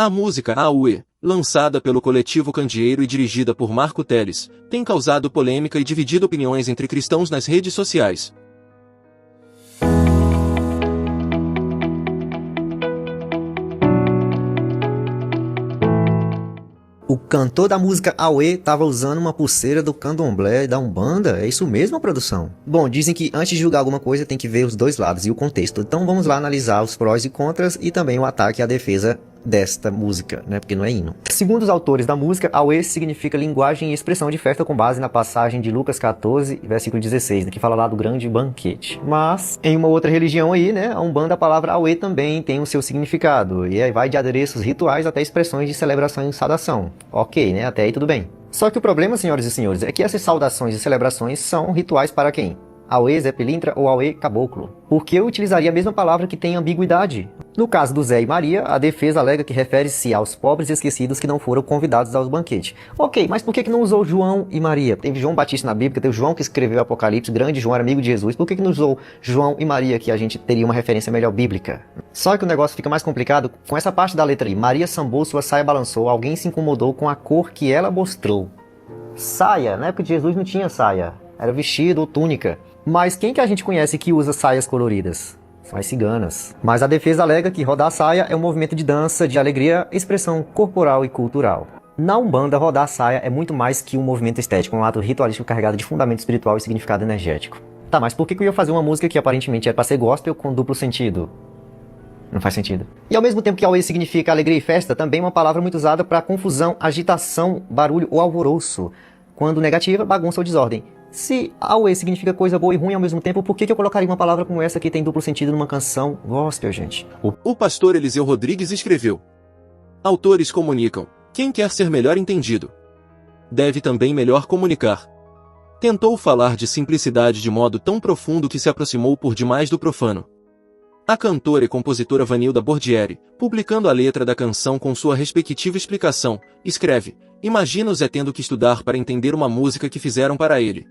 A música Aue, lançada pelo coletivo Candeeiro e dirigida por Marco Teles, tem causado polêmica e dividido opiniões entre cristãos nas redes sociais. O cantor da música Aue estava usando uma pulseira do candomblé da Umbanda? É isso mesmo, produção? Bom, dizem que antes de julgar alguma coisa tem que ver os dois lados e o contexto. Então vamos lá analisar os prós e contras e também o ataque e a defesa desta música, né? Porque não é hino. Segundo os autores da música, Aue significa linguagem e expressão de festa com base na passagem de Lucas 14, versículo 16, que fala lá do grande banquete. Mas, em uma outra religião aí, né, a Umbanda, a palavra Aue também tem o seu significado. E aí vai de adereços rituais até expressões de celebração e saudação. Ok, né? Até aí tudo bem. Só que o problema, senhoras e senhores, é que essas saudações e celebrações são rituais para quem? Aue Zé Pilintra ou Aue Caboclo? Porque eu utilizaria a mesma palavra que tem ambiguidade. No caso do Zé e Maria, a defesa alega que refere-se aos pobres esquecidos que não foram convidados aos banquetes. Ok, mas por que não usou João e Maria? Teve João Batista na Bíblia, teve João que escreveu o Apocalipse, grande João era amigo de Jesus. Por que não usou João e Maria, que a gente teria uma referência melhor bíblica? Só que o negócio fica mais complicado com essa parte da letra aí. Maria sambou, sua saia balançou, alguém se incomodou com a cor que ela mostrou. Saia, na época de Jesus não tinha saia, era vestido ou túnica. Mas quem que a gente conhece que usa saias coloridas? São as ciganas. Mas a defesa alega que rodar saia é um movimento de dança, de alegria, expressão corporal e cultural. Na Umbanda, rodar saia é muito mais que um movimento estético, um ato ritualístico carregado de fundamento espiritual e significado energético. Tá, mas por que eu ia fazer uma música que aparentemente é para ser gospel com duplo sentido? Não faz sentido. E ao mesmo tempo que Aue significa alegria e festa, também é uma palavra muito usada para confusão, agitação, barulho ou alvoroço. Quando negativa, bagunça ou desordem. Se Aue significa coisa boa e ruim ao mesmo tempo, por que eu colocaria uma palavra como essa que tem duplo sentido numa canção gospel, gente? O pastor Eliseu Rodrigues escreveu: autores comunicam. Quem quer ser melhor entendido deve também melhor comunicar. Tentou falar de simplicidade de modo tão profundo que se aproximou por demais do profano. A cantora e compositora Vanilda Bordieri, publicando a letra da canção com sua respectiva explicação, escreve: imagina o Zé tendo que estudar para entender uma música que fizeram para ele.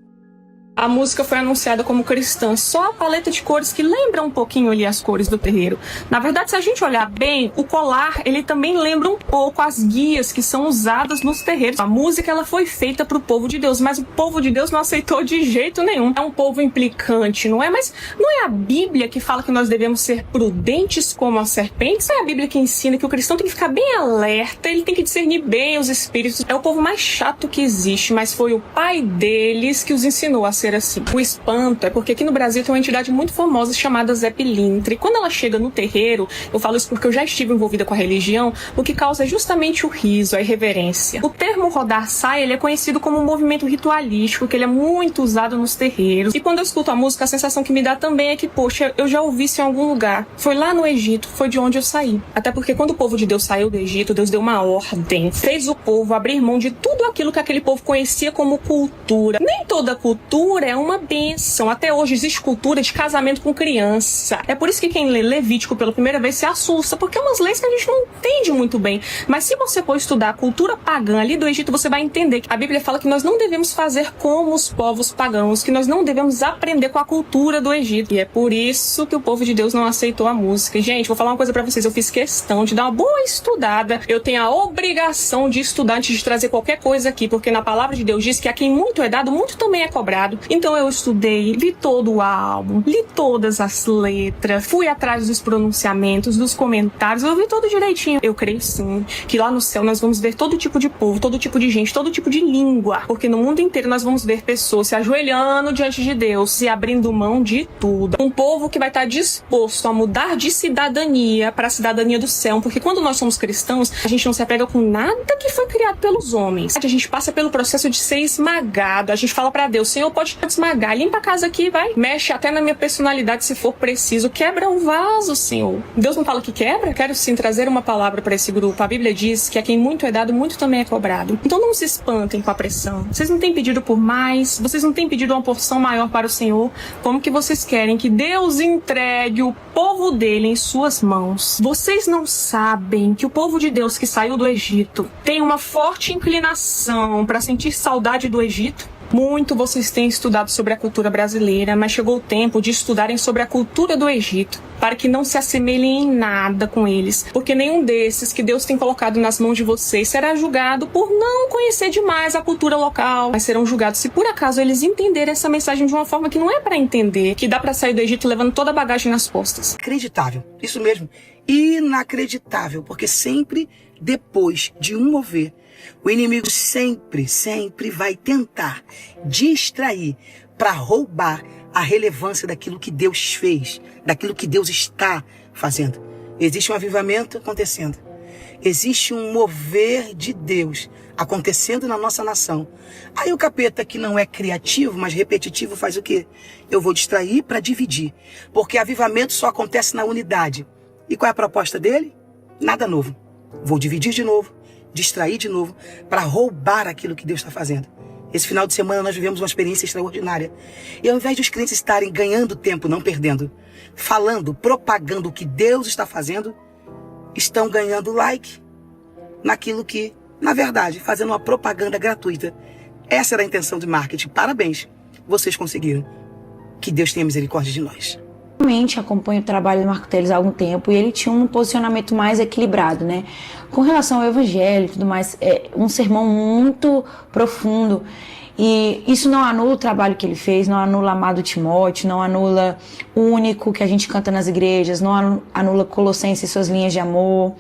A música foi anunciada como cristã, só a paleta de cores que lembra um pouquinho ali as cores do terreiro. Na verdade, se a gente olhar bem, o colar, ele também lembra um pouco as guias que são usadas nos terreiros. A música, ela foi feita para o povo de Deus, mas o povo de Deus não aceitou de jeito nenhum. É um povo implicante, não é? Mas não é a Bíblia que fala que nós devemos ser prudentes como as serpentes? É a Bíblia que ensina que o cristão tem que ficar bem alerta, ele tem que discernir bem os espíritos. É o povo mais chato que existe, mas foi o pai deles que os ensinou a ser assim. O espanto é porque aqui no Brasil tem uma entidade muito famosa chamada Zé Pilintra, e quando ela chega no terreiro, eu falo isso porque eu já estive envolvida com a religião, o que causa é justamente o riso, a irreverência. O termo rodar saia, ele é conhecido como um movimento ritualístico, que ele é muito usado nos terreiros, e quando eu escuto a música, a sensação que me dá também é que, poxa, eu já ouvi isso em algum lugar. Foi lá no Egito, foi de onde eu saí. Até porque quando o povo de Deus saiu do Egito, Deus deu uma ordem, fez o povo abrir mão de tudo aquilo que aquele povo conhecia como cultura. Nem toda cultura é uma bênção. Até hoje existe cultura de casamento com criança. É por isso que quem lê Levítico pela primeira vez se assusta, porque é umas leis que a gente não entende muito bem. Mas se você for estudar a cultura pagã ali do Egito, você vai entender que a Bíblia fala que nós não devemos fazer como os povos pagãos, que nós não devemos aprender com a cultura do Egito. E é por isso que o povo de Deus não aceitou a música. E, gente, vou falar uma coisa pra vocês. Eu fiz questão de dar uma boa estudada. Eu tenho a obrigação de estudar antes de trazer qualquer coisa aqui, porque na palavra de Deus diz que a quem muito é dado, muito também é cobrado. Então eu estudei, vi todo o álbum, li todas as letras, fui atrás dos pronunciamentos, dos comentários, eu vi tudo direitinho. Eu creio sim que lá no céu nós vamos ver todo tipo de povo, todo tipo de gente, todo tipo de língua, porque no mundo inteiro nós vamos ver pessoas se ajoelhando diante de Deus, se abrindo mão de tudo. Um povo que vai estar disposto a mudar de cidadania para a cidadania do céu, porque quando nós somos cristãos, a gente não se apega com nada que foi criado pelos homens. A gente passa pelo processo de ser esmagado. A gente fala para Deus: Senhor, pode esmagar, limpa a casa aqui, vai. Mexe até na minha personalidade se for preciso. Quebra o vaso, Senhor. Deus não fala que quebra? Quero sim trazer uma palavra para esse grupo. A Bíblia diz que a quem muito é dado, muito também é cobrado. Então não se espantem com a pressão. Vocês não têm pedido por mais, vocês não têm pedido uma porção maior para o Senhor. Como que vocês querem que Deus entregue o povo dele em suas mãos? Vocês não sabem que o povo de Deus que saiu do Egito tem uma forte inclinação para sentir saudade do Egito? Muito vocês têm estudado sobre a cultura brasileira, mas chegou o tempo de estudarem sobre a cultura do Egito, para que não se assemelhem em nada com eles, porque nenhum desses que Deus tem colocado nas mãos de vocês será julgado por não conhecer demais a cultura local, mas serão julgados se por acaso eles entenderem essa mensagem de uma forma que não é para entender, que dá para sair do Egito levando toda a bagagem nas costas. Inacreditável, isso mesmo, inacreditável, porque sempre depois de um mover, o inimigo sempre vai tentar distrair para roubar a relevância daquilo que Deus fez, daquilo que Deus está fazendo. Existe um avivamento acontecendo. Existe um mover de Deus acontecendo na nossa nação. Aí o capeta, que não é criativo, mas repetitivo, faz o quê? Eu vou distrair para dividir. Porque avivamento só acontece na unidade. E qual é a proposta dele? Nada novo. Vou dividir de novo, distrair de novo, para roubar aquilo que Deus está fazendo. Esse final de semana nós vivemos uma experiência extraordinária. E ao invés dos crentes estarem ganhando tempo, não perdendo, falando, propagando o que Deus está fazendo, estão ganhando like naquilo que, na verdade, fazendo uma propaganda gratuita. Essa era a intenção de marketing. Parabéns, vocês conseguiram. Que Deus tenha misericórdia de nós. Realmente acompanho o trabalho do Marco Teles há algum tempo e ele tinha um posicionamento mais equilibrado, né? Com relação ao evangelho e tudo mais, é um sermão muito profundo. E isso não anula o trabalho que ele fez, não anula Amado Timóteo, não anula o único que a gente canta nas igrejas, não anula Colossenses e suas linhas de amor,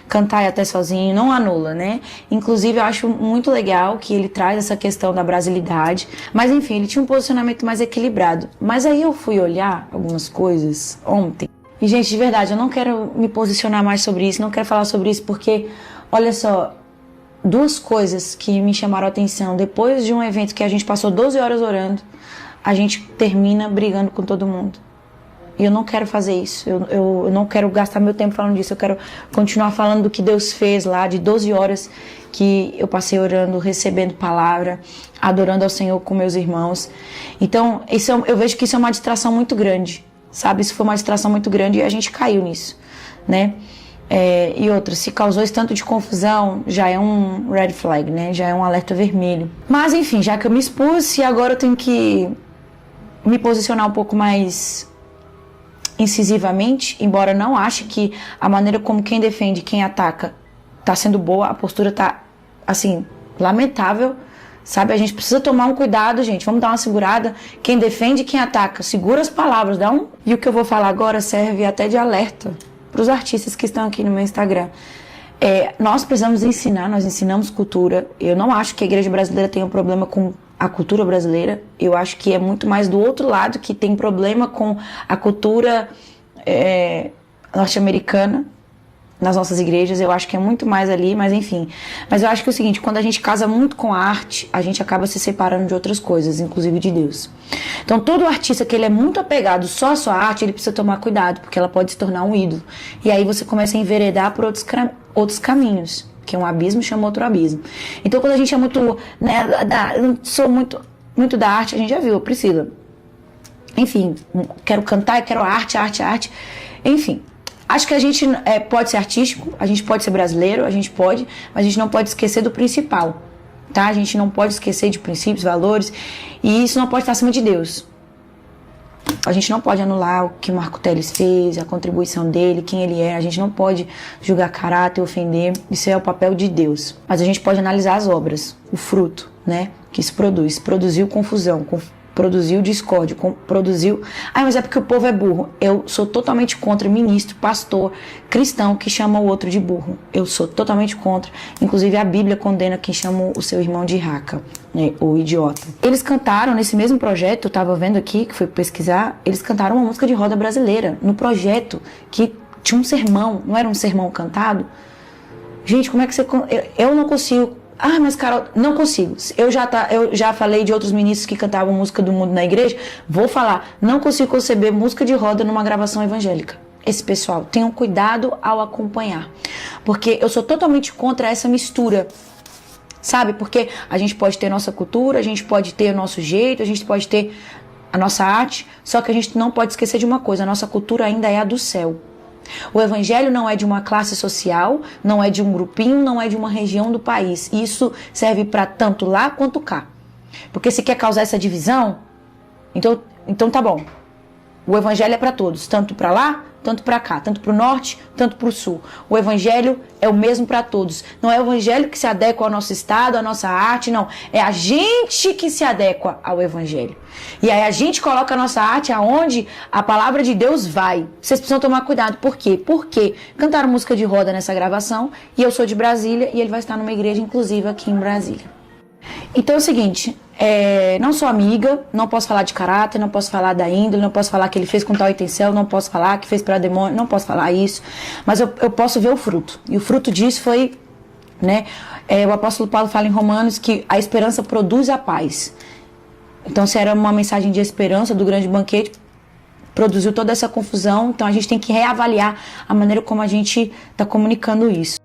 Cantai até sozinho, não anula, né? Inclusive eu acho muito legal que ele traz essa questão da brasilidade, mas enfim, ele tinha um posicionamento mais equilibrado. Mas aí eu fui olhar algumas coisas ontem, e gente, de verdade, eu não quero me posicionar mais sobre isso, não quero falar sobre isso porque, olha só, duas coisas que me chamaram a atenção. Depois de um evento que a gente passou 12 horas orando, a gente termina brigando com todo mundo. E eu não quero fazer isso. Eu não quero gastar meu tempo falando disso. Eu quero continuar falando do que Deus fez lá, de 12 horas que eu passei orando, recebendo palavra, adorando ao Senhor com meus irmãos. Então, eu vejo que isso é uma distração muito grande, sabe? Isso foi uma distração muito grande e a gente caiu nisso, né? E outra, se causou esse tanto de confusão, já é um red flag, né? Já é um alerta vermelho. Mas enfim, já que eu me expus, e agora eu tenho que me posicionar um pouco mais incisivamente, embora não ache que a maneira como quem defende, quem ataca, tá sendo boa, a postura tá, assim, lamentável, sabe? A gente precisa tomar um cuidado, gente, vamos dar uma segurada. Quem defende, quem ataca, segura as palavras, dá um... E o que eu vou falar agora serve até de alerta para os artistas que estão aqui no meu Instagram. Nós precisamos ensinar, nós ensinamos cultura. Eu não acho que a igreja brasileira tenha um problema com a cultura brasileira. Eu acho que é muito mais do outro lado que tem problema com a cultura norte-americana nas nossas igrejas. Eu acho que é muito mais ali, mas enfim. Mas eu acho que é o seguinte, quando a gente casa muito com a arte, a gente acaba se separando de outras coisas, inclusive de Deus. Então todo artista que ele é muito apegado só à sua arte, ele precisa tomar cuidado, porque ela pode se tornar um ídolo. E aí você começa a enveredar por outros caminhos, que um abismo chama outro abismo. Então quando a gente é muito, né, eu sou muito da arte, a gente já viu, Priscila. Enfim, quero cantar, quero arte. Enfim, acho que a gente pode ser artístico, a gente pode ser brasileiro, a gente pode, mas a gente não pode esquecer do principal, tá? A gente não pode esquecer de princípios, valores, e isso não pode estar acima de Deus. A gente não pode anular o que Marco Teles fez, a contribuição dele, quem ele é. A gente não pode julgar caráter, ofender. Isso é o papel de Deus. Mas a gente pode analisar as obras, o fruto, né, que isso produz. Produziu confusão, produziu discórdia, produziu... mas é porque o povo é burro. Eu sou totalmente contra ministro, pastor, cristão que chama o outro de burro. Eu sou totalmente contra. Inclusive a Bíblia condena quem chama o seu irmão de raca, né, ou idiota. Eles cantaram nesse mesmo projeto, eu tava vendo aqui, que fui pesquisar, eles cantaram uma música de roda brasileira, no projeto que tinha um sermão, não era um sermão cantado. Gente, como é que você... Eu não consigo... mas Carol, não consigo. Eu já falei de outros ministros que cantavam música do mundo na igreja. Vou falar, não consigo conceber música de roda numa gravação evangélica. Esse pessoal, tenham cuidado ao acompanhar. Porque eu sou totalmente contra essa mistura. Sabe? Porque a gente pode ter nossa cultura, a gente pode ter o nosso jeito, a gente pode ter a nossa arte. Só que a gente não pode esquecer de uma coisa, a nossa cultura ainda é a do céu. O evangelho não é de uma classe social, não é de um grupinho, não é de uma região do país. Isso serve para tanto lá quanto cá. Porque se quer causar essa divisão, então tá bom. O evangelho é para todos, tanto para lá, tanto para cá, tanto para o norte, tanto para o sul. O evangelho é o mesmo para todos. Não é o evangelho que se adequa ao nosso estado, à nossa arte, não. É a gente que se adequa ao evangelho. E aí a gente coloca a nossa arte aonde a palavra de Deus vai. Vocês precisam tomar cuidado. Por quê? Porque cantaram música de roda nessa gravação e eu sou de Brasília e ele vai estar numa igreja inclusiva aqui em Brasília. Então é o seguinte, não sou amiga, não posso falar de caráter, não posso falar da índole, não posso falar que ele fez com tal intenção, não posso falar que fez para demônio, não posso falar isso, mas eu posso ver o fruto. E o fruto disso foi, o apóstolo Paulo fala em Romanos que a esperança produz a paz. Então se era uma mensagem de esperança do grande banquete, produziu toda essa confusão, então a gente tem que reavaliar a maneira como a gente está comunicando isso.